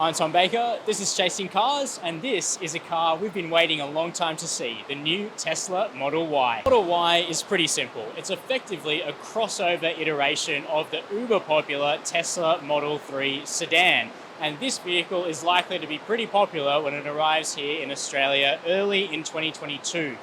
I'm Tom Baker, this is Chasing Cars, and this is a car we've been waiting a long time to see, the new Tesla Model Y. Model Y is pretty simple. It's effectively a crossover iteration of the uber popular Tesla Model 3 sedan. And this vehicle is likely to be pretty popular when it arrives here in Australia early in 2022.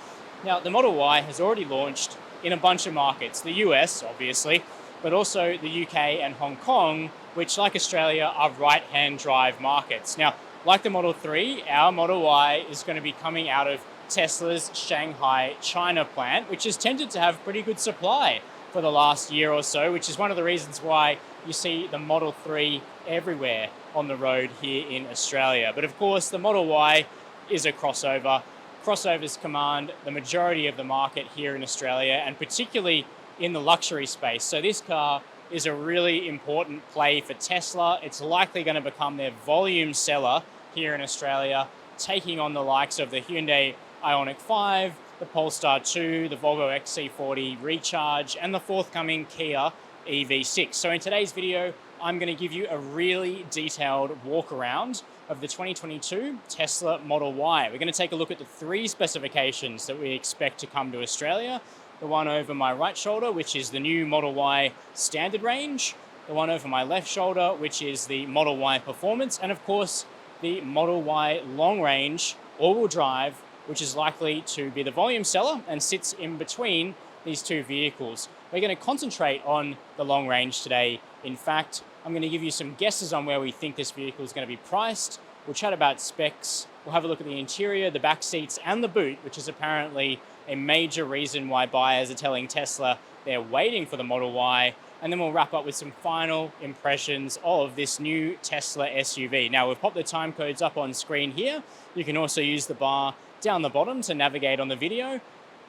Now, the Model Y has already launched in a bunch of markets, the US, obviously, but also the UK and Hong Kong, which, like Australia, are right-hand drive markets. Now, like the Model 3, our Model Y is going to be coming out of Tesla's Shanghai, China plant, which has tended to have pretty good supply for the last year or so, which is one of the reasons why you see the Model 3 everywhere on the road here in Australia. But of course, the Model Y is a crossover. Crossovers command the majority of the market here in Australia, and particularly in the luxury space. So this car is a really important play for Tesla. It's likely going to become their volume seller here in Australia, taking on the likes of the Hyundai Ioniq 5, the Polestar 2, the Volvo XC40 Recharge, and the forthcoming Kia EV6. So in today's video, I'm going to give you a really detailed walk around of the 2022 Tesla Model Y. We're going to take a look at the three specifications that we expect to come to Australia. The one over my right shoulder, which is the new Model Y standard range, the one over my left shoulder, which is the Model Y Performance, and of course, the Model Y long range all-wheel drive, which is likely to be the volume seller and sits in between these two vehicles. We're going to concentrate on the long range today. In fact, I'm going to give you some guesses on where we think this vehicle is going to be priced. We'll chat about specs. We'll have a look at the interior, the back seats, and the boot, which is apparently a major reason why buyers are telling Tesla they're waiting for the Model Y. And then we'll wrap up with some final impressions of this new Tesla SUV. Now, we've popped the time codes up on screen here. You can also use the bar down the bottom to navigate on the video.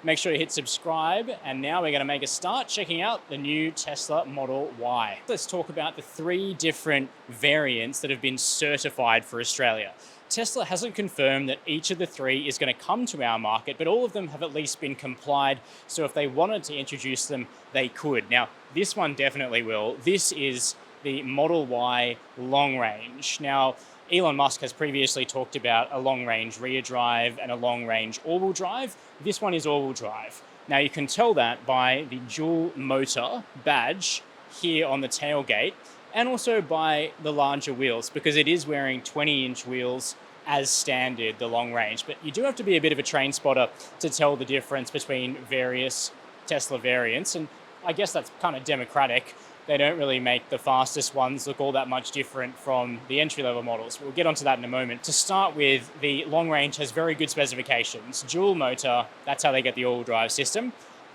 Make sure you hit subscribe. And now we're going to make a start checking out the new Tesla Model Y. Let's talk about the three different variants that have been certified for Australia. Tesla hasn't confirmed that each of the three is going to come to our market, but all of them have at least been complied. So if they wanted to introduce them, they could. Now, this one definitely will. This is the Model Y long range. Now, Elon Musk has previously talked about a long range rear drive and a long range all-wheel drive. This one is all-wheel drive. Now, you can tell that by the dual motor badge here on the tailgate, and also by the larger wheels, because it is wearing 20-inch wheels as standard, the long range. But you do have to be a bit of a train spotter to tell the difference between various Tesla variants, and I guess that's kind of democratic. They don't really make the fastest ones look all that much different from the entry-level models. We'll get onto that in a moment. To start with, the long range has very good specifications. Dual motor, that's how they get the all-wheel drive system.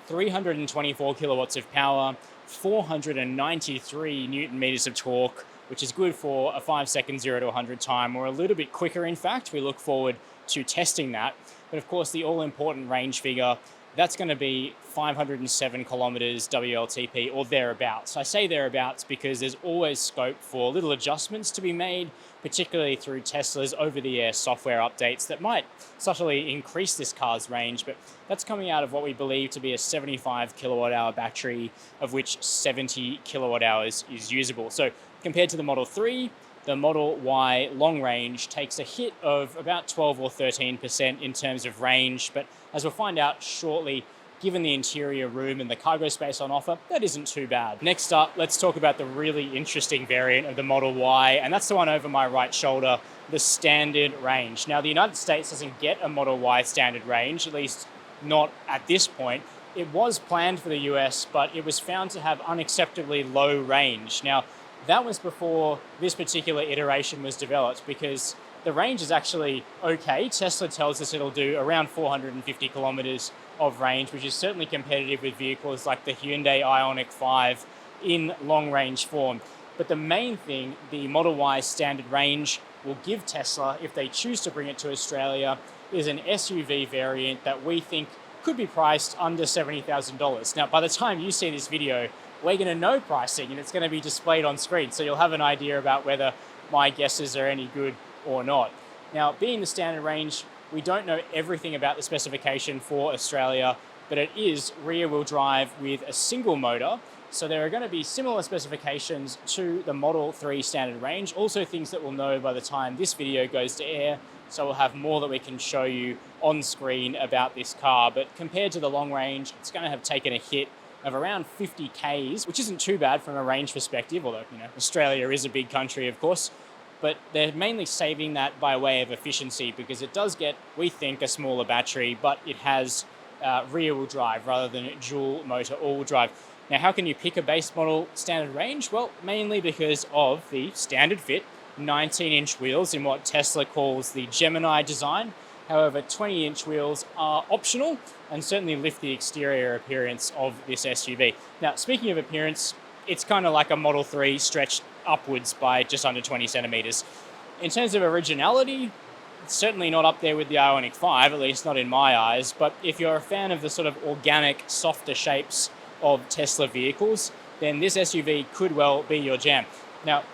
324 kilowatts of power, 493 newton meters of torque, which is good for a 5-second 0 to 100 time, or a little bit quicker, in fact. We look forward to testing that. But of course, the all-important range figure, that's going to be 507 kilometers WLTP or thereabouts. I say thereabouts because there's always scope for little adjustments to be made, particularly through Tesla's over-the-air software updates that might subtly increase this car's range, but that's coming out of what we believe to be a 75 kilowatt hour battery, of which 70 kilowatt hours is usable. So compared to the Model 3, the Model Y long range takes a hit of about 12 or 13% in terms of range, but as we'll find out shortly, given the interior room and the cargo space on offer, that isn't too bad. Next up, let's talk about the really interesting variant of the Model Y, and that's the one over my right shoulder, the standard range. Now, the United States doesn't get a Model Y standard range, at least not at this point. It was planned for the US, but it was found to have unacceptably low range. Now, that was before this particular iteration was developed, because the range is actually okay. Tesla tells us it'll do around 450 kilometers of range, which is certainly competitive with vehicles like the Hyundai Ioniq 5 in long range form. But the main thing, the Model Y standard range will give Tesla, if they choose to bring it to Australia, is an SUV variant that we think could be priced under $70,000. Now, by the time you see this video, we're going to know pricing, and it's going to be displayed on screen, so you'll have an idea about whether my guesses are any good or not. Now, being the standard range, we don't know everything about the specification for Australia, but it is rear-wheel drive with a single motor, So there are going to be similar specifications to the Model 3 standard range, also things that we'll know by the time this video goes to air, so we'll have more that we can show you on screen about this car. But compared to the long range, it's going to have taken a hit of around 50 Ks, which isn't too bad from a range perspective, although, you know, Australia is a big country, of course. But they're mainly saving that by way of efficiency, because it does get, we think, a smaller battery, but it has rear-wheel drive rather than dual motor all-wheel drive. Now, how can you pick a base model standard range? Well, mainly because of the standard fit 19-inch wheels in what Tesla calls the Gemini design. However, 20-inch wheels are optional and certainly lift the exterior appearance of this SUV. Now, speaking of appearance, it's kind of like a Model 3 stretched upwards by just under 20 centimeters. In terms of originality, it's certainly not up there with the Ioniq 5, at least not in my eyes, but if you're a fan of the sort of organic, softer shapes of Tesla vehicles, then this SUV could well be your jam. Now,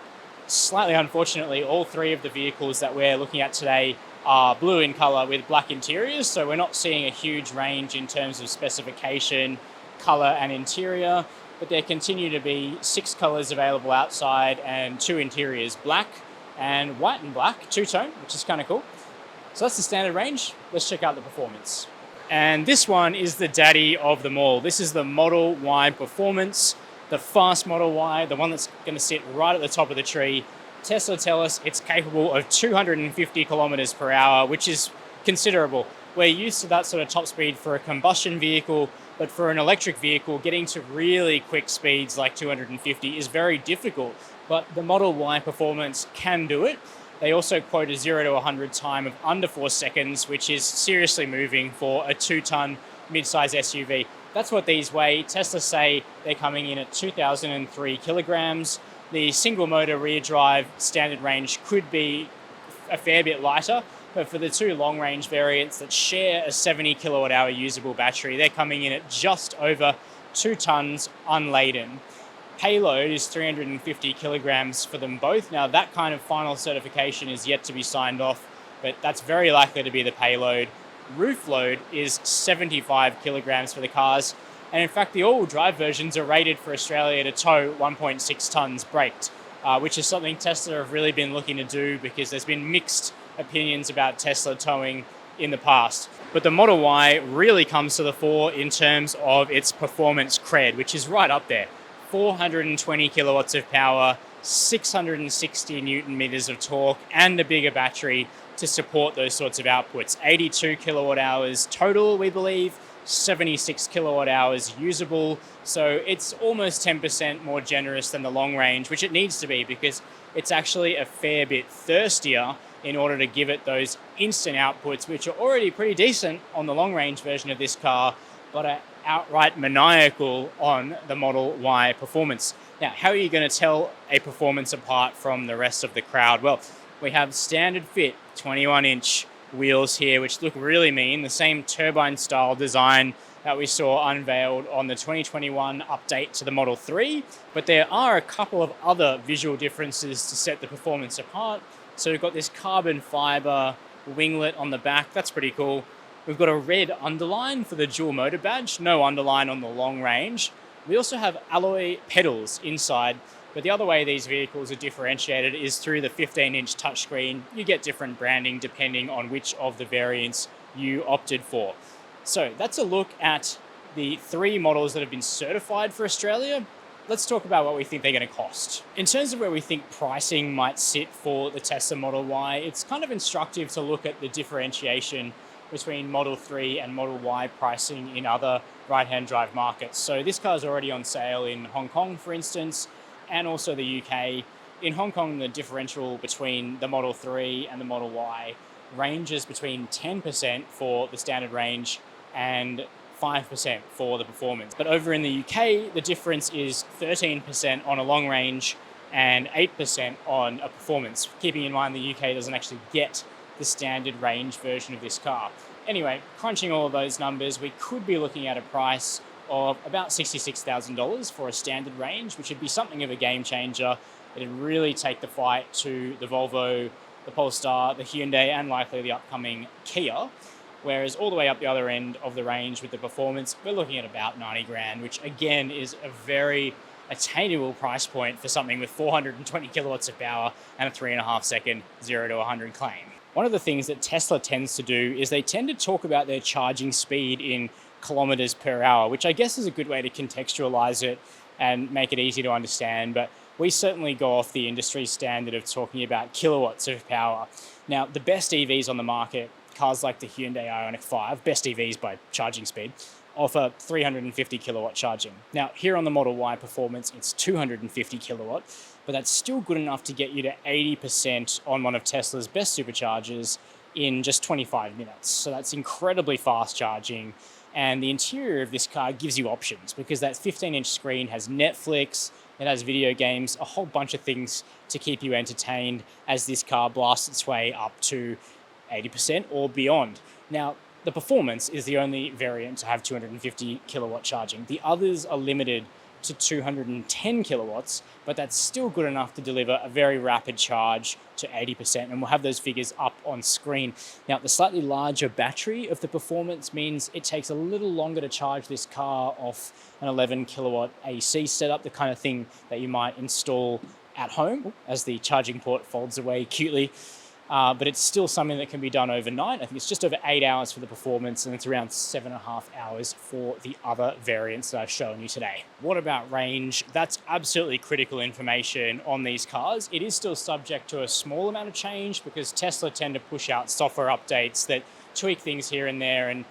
slightly unfortunately, all three of the vehicles that we're looking at today are blue in color with black interiors, so we're not seeing a huge range in terms of specification, color, and interior, but there continue to be 6 colors available outside and 2 interiors, black and white and black, two-tone, which is kind of cool. So that's the standard range. Let's check out the performance. And this one is the daddy of them all. This is the Model Y Performance, the fast Model Y, the one that's going to sit right at the top of the tree. Tesla tell us it's capable of 250 kilometers per hour, which is considerable. We're used to that sort of top speed for a combustion vehicle, but for an electric vehicle, getting to really quick speeds like 250 is very difficult. But the Model Y Performance can do it. They also quote a 0 to 100 time of under 4 seconds, which is seriously moving for a 2-ton midsize SUV. That's what these weigh. Tesla say they're coming in at 2,003 kilograms. The single motor rear drive standard range could be a fair bit lighter, but for the two long range variants that share a 70 kilowatt hour usable battery, they're coming in at just over 2 tons unladen. Payload is 350 kilograms for them both. Now, that kind of final certification is yet to be signed off, but that's very likely to be the payload. Roof load is 75 kilograms for the cars. And in fact, the all-wheel drive versions are rated for Australia to tow 1.6 tons braked, which is something Tesla have really been looking to do because there's been mixed opinions about Tesla towing in the past. But the Model Y really comes to the fore in terms of its performance cred, which is right up there. 420 kilowatts of power, 660 newton meters of torque, and a bigger battery to support those sorts of outputs. 82 kilowatt hours total, we believe, 76 kilowatt hours usable. So it's almost 10% more generous than the long range, which it needs to be because it's actually a fair bit thirstier in order to give it those instant outputs, which are already pretty decent on the long range version of this car, but are outright maniacal on the Model Y Performance. Now, how are you going to tell a performance apart from the rest of the crowd? Well, we have standard fit 21-inch wheels here, which look really mean, the same turbine style design that we saw unveiled on the 2021 update to the Model 3, but there are a couple of other visual differences to set the performance apart. So we've got this carbon fiber winglet on the back, that's pretty cool. We've got a red underline for the dual motor badge, no underline on the long range. We also have alloy pedals inside, but the other way these vehicles are differentiated is through the 15-inch touchscreen. You get different branding depending on which of the variants you opted for. So that's a look at the 3 models that have been certified for Australia. Let's talk about what we think they're going to cost. In terms of where we think pricing might sit for the Tesla Model Y, it's kind of instructive to look at the differentiation between Model 3 and Model Y pricing in other right-hand drive markets. So this car is already on sale in Hong Kong, for instance, and also the UK. In Hong Kong, the differential between the Model 3 and the Model Y ranges between 10% for the standard range and 5% for the performance. But over in the UK, the difference is 13% on a long range and 8% on a performance, keeping in mind the UK doesn't actually get the standard range version of this car. Anyway, crunching all of those numbers, we could be looking at a price of about $66,000 for a standard range, which would be something of a game changer. It'd really take the fight to the Volvo, the Polestar, the Hyundai, and likely the upcoming Kia. Whereas all the way up the other end of the range with the performance, we're looking at about 90 grand, which again is a very attainable price point for something with 420 kilowatts of power and a 3.5-second 0 to 100 claim. One of the things that Tesla tends to do is they tend to talk about their charging speed in kilometers per hour, which I guess is a good way to contextualize it and make it easy to understand. But we certainly go off the industry standard of talking about kilowatts of power. Now, the best EVs on the market, cars like the Hyundai Ioniq 5, best EVs by charging speed, offer 350 kilowatt charging. Now, here on the Model Y Performance, it's 250 kilowatt, but that's still good enough to get you to 80% on one of Tesla's best superchargers in just 25 minutes. So that's incredibly fast charging. And the interior of this car gives you options because that 15-inch screen has Netflix, it has video games, a whole bunch of things to keep you entertained as this car blasts its way up to 80% or beyond. Now, the Performance is the only variant to have 250 kilowatt charging. The others are limited to 210 kilowatts, but that's still good enough to deliver a very rapid charge to 80%, and we'll have those figures up on screen. Now, the slightly larger battery of the Performance means it takes a little longer to charge this car off an 11 kilowatt AC setup, the kind of thing that you might install at home as the charging port folds away cutely. But it's still something that can be done overnight. I think it's just over 8 hours for the Performance, and it's around 7.5 hours for the other variants that I've shown you today. What about range? That's absolutely critical information on these cars. It is still subject to a small amount of change because Tesla tend to push out software updates that tweak things here and there and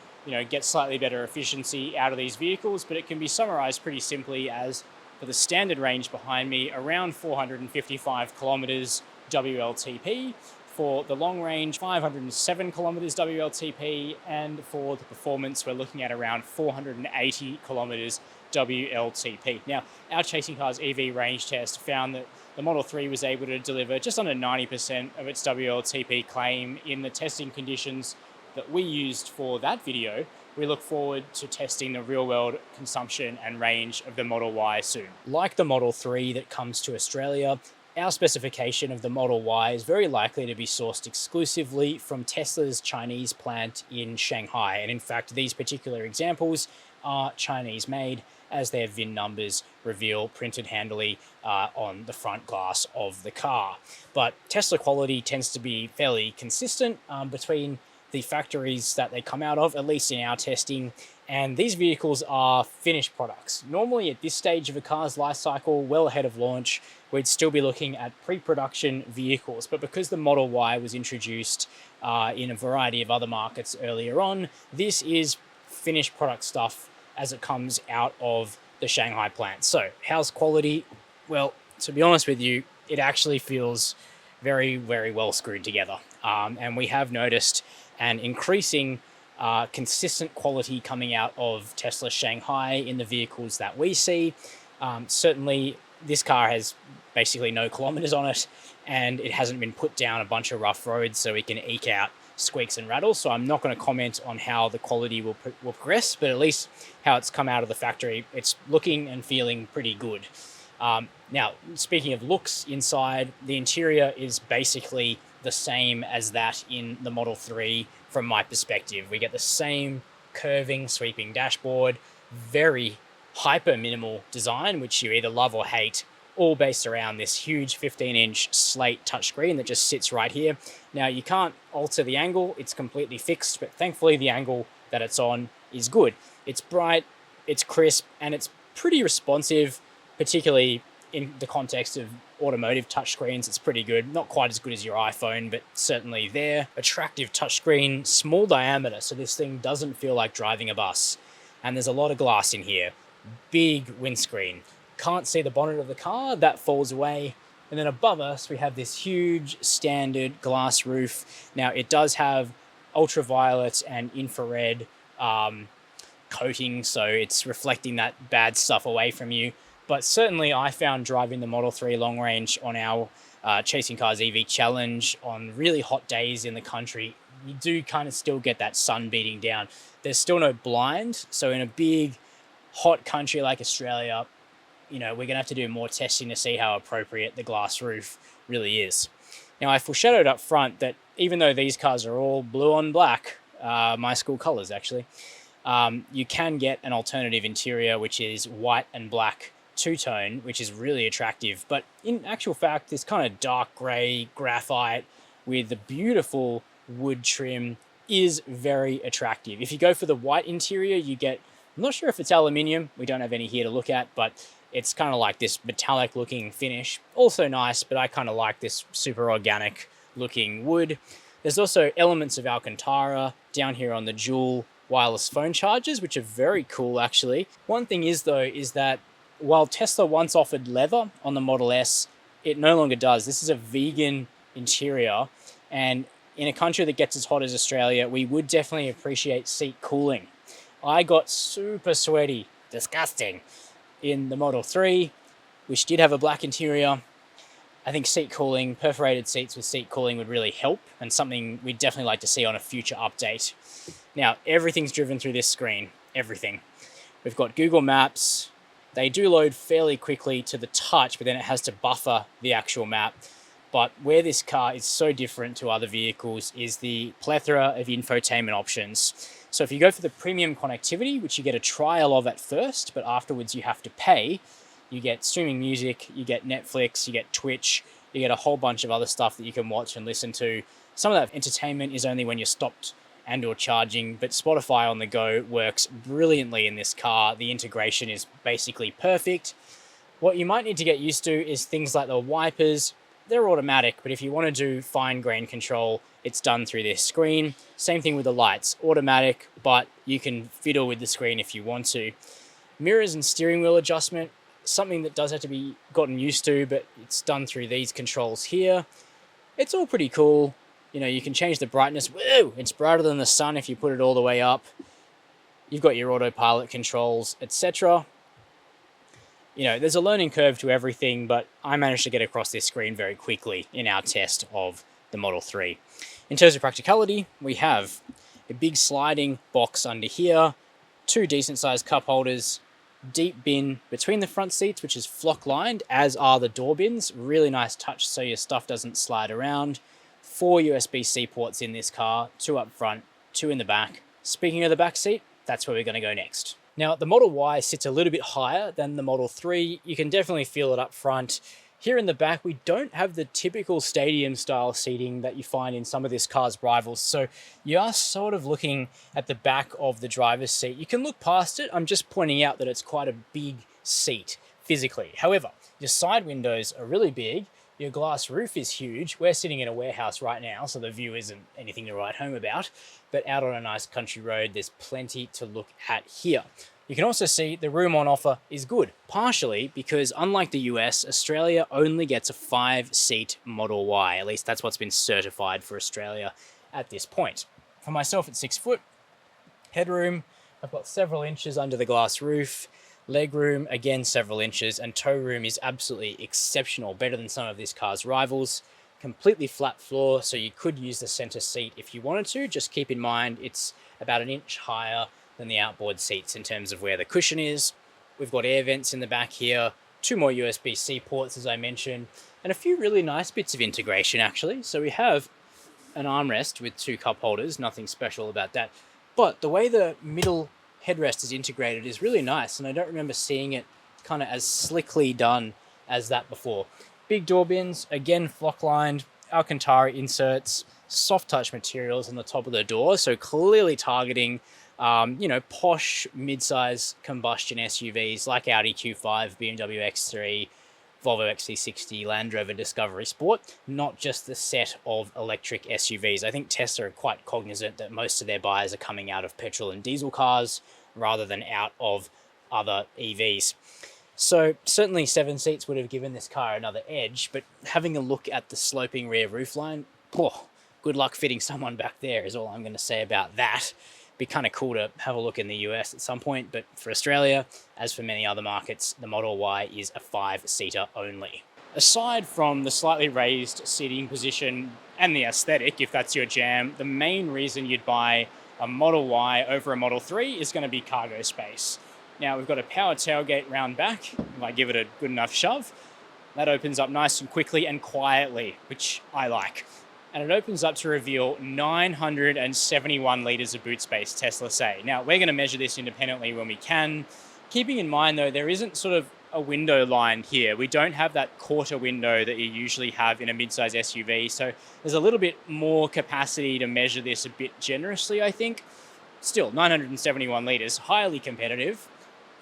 get slightly better efficiency out of these vehicles, but it can be summarized pretty simply as, for the standard range behind me, around 455 kilometers WLTP. For the long range, 507 kilometers WLTP, and for the Performance, we're looking at around 480 kilometers WLTP. Now, our Chasing Cars EV range test found that the Model 3 was able to deliver just under 90% of its WLTP claim in the testing conditions that we used for that video. We look forward to testing the real-world consumption and range of the Model Y soon. Like the Model 3 that comes to Australia, our specification of the Model Y is very likely to be sourced exclusively from Tesla's Chinese plant in Shanghai. And in fact, these particular examples are Chinese made, as their VIN numbers reveal printed handily on the front glass of the car. But Tesla quality tends to be fairly consistent between the factories that they come out of, at least in our testing. And these vehicles are finished products. Normally at this stage of a car's life cycle, well ahead of launch, we'd still be looking at pre-production vehicles. But because the Model Y was introduced in a variety of other markets earlier on, this is finished product stuff as it comes out of the Shanghai plant. So how's quality? Well, to be honest with you, it actually feels very, very well screwed together. And we have noticed an increasing consistent quality coming out of Tesla Shanghai in the vehicles that we see. Certainly, this car has basically no kilometers on it, and it hasn't been put down a bunch of rough roads so we can eke out squeaks and rattles. So I'm not going to comment on how the quality will progress, but at least how it's come out of the factory, it's looking and feeling pretty good. Now, speaking of looks inside, the interior is basically the same as that in the Model 3 from my perspective. We get the same curving, sweeping dashboard, very hyper minimal design, which you either love or hate, all based around this huge 15-inch slate touchscreen that just sits right here. Now, you can't alter the angle, it's completely fixed, but thankfully the angle that it's on is good. It's bright, it's crisp, and it's pretty responsive, particularly in the context of automotive touchscreens. It's pretty good. Not quite as good as your iPhone, but certainly there. Attractive touchscreen, small diameter, so this thing doesn't feel like driving a bus. And there's a lot of glass in here. Big windscreen. Can't see the bonnet of the car, that falls away. And then above us, we have this huge standard glass roof. Now, it does have ultraviolet and infrared coating, so it's reflecting that bad stuff away from you. But certainly I found driving the Model 3 long range on our Chasing Cars EV Challenge on really hot days in the country, you do kind of still get that sun beating down. There's still no blind, so in a big hot country like Australia, we're going to have to do more testing to see how appropriate the glass roof really is. Now, I foreshadowed up front that even though these cars are all blue on black, my school colors actually, you can get an alternative interior which is white and black two-tone, which is really attractive. But in actual fact, this kind of dark grey graphite with the beautiful wood trim is very attractive. If you go for the white interior, you get, I'm not sure if it's aluminium, we don't have any here to look at, but it's kind of like this metallic looking finish. Also nice, but I kind of like this super organic looking wood. There's also elements of Alcantara down here on the dual wireless phone chargers, which are very cool actually. One thing is though, is that while Tesla once offered leather on the Model S, it no longer does. This is a vegan interior, and in a country that gets as hot as Australia, we would definitely appreciate seat cooling. I got super sweaty, disgusting, in the Model 3, which did have a black interior. I think seat cooling, perforated seats with seat cooling would really help, and something we'd definitely like to see on a future update. Now, everything's driven through this screen, everything. We've got Google Maps. They do load fairly quickly to the touch, but then it has to buffer the actual map. But where this car is so different to other vehicles is the plethora of infotainment options. So if you go for the premium connectivity, which you get a trial of at first, but afterwards you have to pay, you get streaming music, you get Netflix, you get Twitch, you get a whole bunch of other stuff that you can watch and listen to. Some of that entertainment is only when you're stopped and or charging, but Spotify on the go works brilliantly in this car. The integration is basically perfect. What you might need to get used to is things like the wipers. They're automatic, but if you want to do fine grain control, it's done through this screen. Same thing with the lights, automatic, but you can fiddle with the screen if you want to. Mirrors and steering wheel adjustment, something that does have to be gotten used to, but it's done through these controls here. It's all pretty cool. You know, you can change the brightness. Woo! It's brighter than the sun if you put it all the way up. You've got your autopilot controls, etc. You know, there's a learning curve to everything, but I managed to get across this screen very quickly in our test of the Model 3. In terms of practicality, we have a big sliding box under here, two decent sized cup holders, deep bin between the front seats, which is flock lined, as are the door bins. Really nice touch so your stuff doesn't slide around. 4 USB-C ports in this car, 2 up front, 2 in the back. Speaking of the back seat, that's where we're going to go next. Now, the Model Y sits a little bit higher than the Model 3. You can definitely feel it up front. Here in the back, we don't have the typical stadium-style seating that you find in some of this car's rivals. So you are sort of looking at the back of the driver's seat. You can look past it. I'm just pointing out that it's quite a big seat physically. However, your side windows are really big. Your glass roof is huge. We're sitting in a warehouse right now, so the view isn't anything to write home about. But out on a nice country road, there's plenty to look at here. You can also see the room on offer is good, partially because unlike the US, Australia only gets a 5-seat Model Y. At least that's what's been certified for Australia at this point. For myself at 6 foot, headroom, I've got several inches under the glass roof. Legroom, again, several inches, and tow room is absolutely exceptional, better than some of this car's rivals. Completely flat floor, so you could use the center seat if you wanted to. Just keep in mind it's about an inch higher than the outboard seats in terms of where the cushion is. We've got air vents in the back here, 2 more USB-C ports, as I mentioned, and a few really nice bits of integration, actually. So we have an armrest with 2 cup holders, nothing special about that. But the way the middle headrest is integrated is really nice, and I don't remember seeing it kind of as slickly done as that before. Big door bins, again flock lined, Alcantara inserts, soft touch materials on the top of the door, so clearly targeting posh mid-size combustion SUVs like Audi Q5, BMW X3, Volvo XC40, Land Rover Discovery Sport, not just the set of electric SUVs. I think Tesla are quite cognizant that most of their buyers are coming out of petrol and diesel cars rather than out of other EVs. So certainly 7 seats would have given this car another edge, but having a look at the sloping rear roofline, good luck fitting someone back there is all I'm going to say about that. Be kind of cool to have a look in the US at some point, but for Australia, as for many other markets, the Model Y is a 5-seater only. Aside from the slightly raised seating position and the aesthetic, if that's your jam, the main reason you'd buy a Model Y over a Model 3 is going to be cargo space. Now we've got a power tailgate round back. If I give it a good enough shove, that opens up nice and quickly and quietly, which I like. And it opens up to reveal 971 litres of boot space, Tesla say. Now, we're going to measure this independently when we can. Keeping in mind, though, there isn't sort of a window line here. We don't have that quarter window that you usually have in a midsize SUV. So there's a little bit more capacity to measure this a bit generously, I think. Still, 971 litres, highly competitive,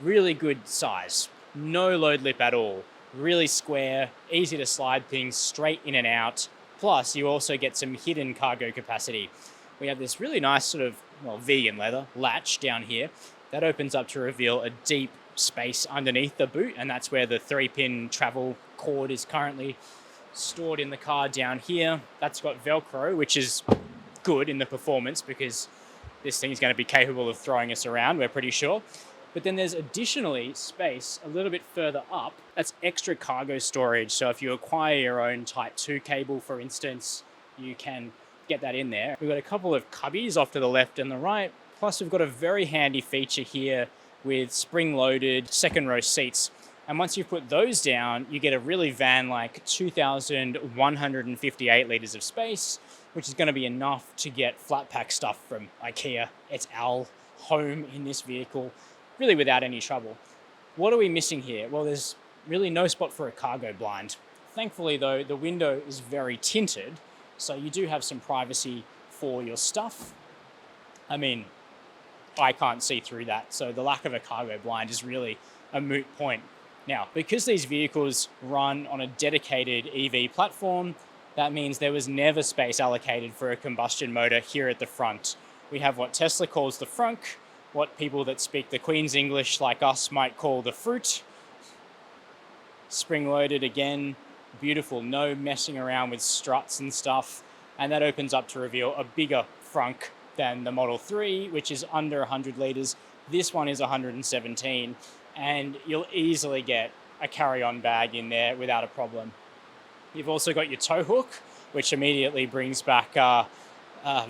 really good size, no load lip at all, really square, easy to slide things straight in and out. Plus, you also get some hidden cargo capacity. We have this really nice sort of, well, vegan leather latch down here that opens up to reveal a deep space underneath the boot, and that's where the 3-pin travel cord is currently stored in the car down here. That's got Velcro, which is good in the performance because this thing's going to be capable of throwing us around, we're pretty sure. But then there's additionally space a little bit further up. That's extra cargo storage. So if you acquire your own Type 2 cable, for instance, you can get that in there. We've got a couple of cubbies off to the left and the right. Plus we've got a very handy feature here with spring-loaded second row seats. And once you put those down, you get a really van-like 2,158 litres of space, which is going to be enough to get flat pack stuff from IKEA et al. Home in this vehicle, really without any trouble. What are we missing here? Well, there's really no spot for a cargo blind. Thankfully, though, the window is very tinted, so you do have some privacy for your stuff. I mean, I can't see through that, so the lack of a cargo blind is really a moot point. Now, because these vehicles run on a dedicated EV platform, that means there was never space allocated for a combustion motor here at the front. We have what Tesla calls the frunk, what people that speak the Queen's English like us might call the Froot. Spring-loaded again, beautiful, no messing around with struts and stuff, and that opens up to reveal a bigger frunk than the Model 3, which is under 100 litres. This one is 117, and you'll easily get a carry-on bag in there without a problem. You've also got your tow hook, which immediately brings back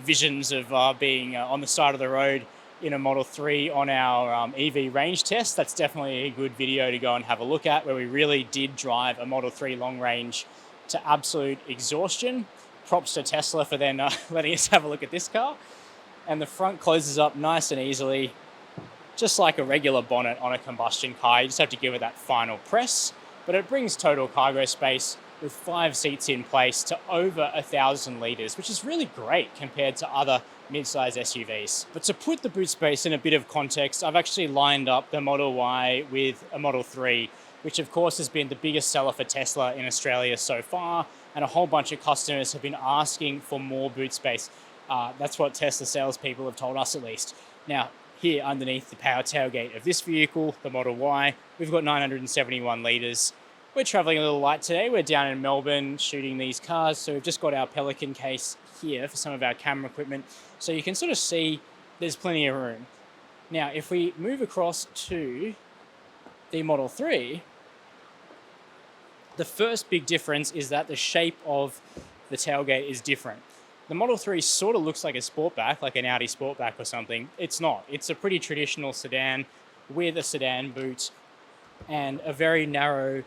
visions of being on the side of the road in a Model 3 on our EV range test. That's definitely a good video to go and have a look at, where we really did drive a Model 3 long range to absolute exhaustion. Props to Tesla for then letting us have a look at this car. And the front closes up nice and easily, just like a regular bonnet on a combustion car. You just have to give it that final press, but it brings total cargo space with 5 seats in place to over 1,000 litres, which is really great compared to other mid-size SUVs. But to put the boot space in a bit of context, I've actually lined up the Model Y with a Model 3, which of course has been the biggest seller for Tesla in Australia so far, and a whole bunch of customers have been asking for more boot space. That's what Tesla salespeople have told us, at least. Now, here underneath the power tailgate of this vehicle, the Model Y, we've got 971 litres. We're traveling a little light today. We're down in Melbourne shooting these cars, so we've just got our Pelican case here for some of our camera equipment, so you can sort of see there's plenty of room. Now, if we move across to the Model 3, the first big difference is that the shape of the tailgate is different. The Model 3 sort of looks like a Sportback, like an Audi Sportback or something. It's not. It's a pretty traditional sedan with a sedan boot and a very narrow,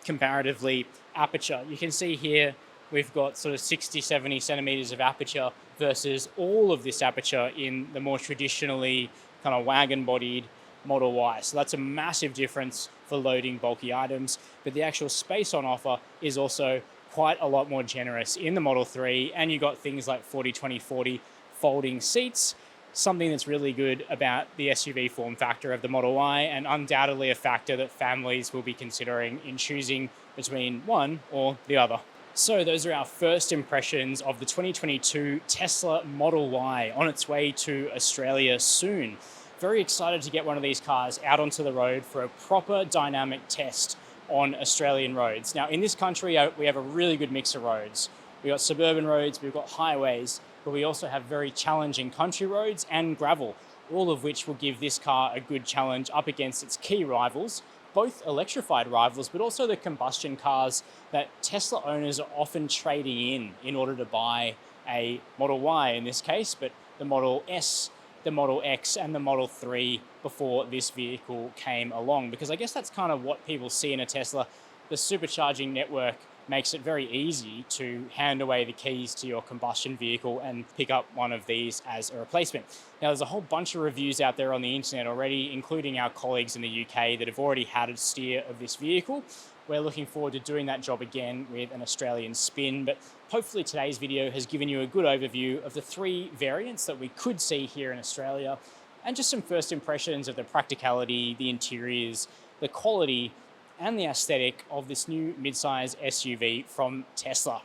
comparatively, aperture. You can see here we've got sort of 60, 70 centimeters of aperture versus all of this aperture in the more traditionally kind of wagon-bodied Model Y. So that's a massive difference for loading bulky items, but the actual space on offer is also quite a lot more generous in the Model 3, and you got things like 40-20-40 folding seats, something that's really good about the SUV form factor of the Model Y, and undoubtedly a factor that families will be considering in choosing between one or the other. So those are our first impressions of the 2022 Tesla Model Y on its way to Australia soon. Very excited to get one of these cars out onto the road for a proper dynamic test on Australian roads. Now in this country, we have a really good mix of roads. We've got suburban roads, we've got highways, but we also have very challenging country roads and gravel, all of which will give this car a good challenge up against its key rivals, both electrified rivals, but also the combustion cars that Tesla owners are often trading in order to buy a Model Y in this case, but the Model S, the Model X, and the Model 3 before this vehicle came along. Because I guess that's kind of what people see in a Tesla. The supercharging network makes it very easy to hand away the keys to your combustion vehicle and pick up one of these as a replacement. Now, there's a whole bunch of reviews out there on the internet already, including our colleagues in the UK that have already had a steer of this vehicle. We're looking forward to doing that job again with an Australian spin, but hopefully today's video has given you a good overview of the 3 variants that we could see here in Australia, and just some first impressions of the practicality, the interiors, the quality, and the aesthetic of this new midsize SUV from Tesla.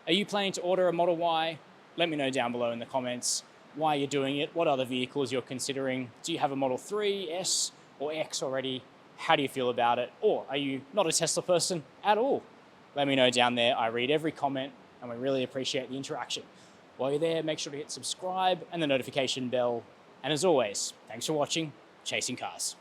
Are you planning to order a Model Y? Let me know down below in the comments why you're doing it, what other vehicles you're considering. Do you have a Model 3, S, or X already? How do you feel about it? Or are you not a Tesla person at all? Let me know down there. I read every comment and we really appreciate the interaction. While you're there, make sure to hit subscribe and the notification bell. And as always, thanks for watching Chasing Cars.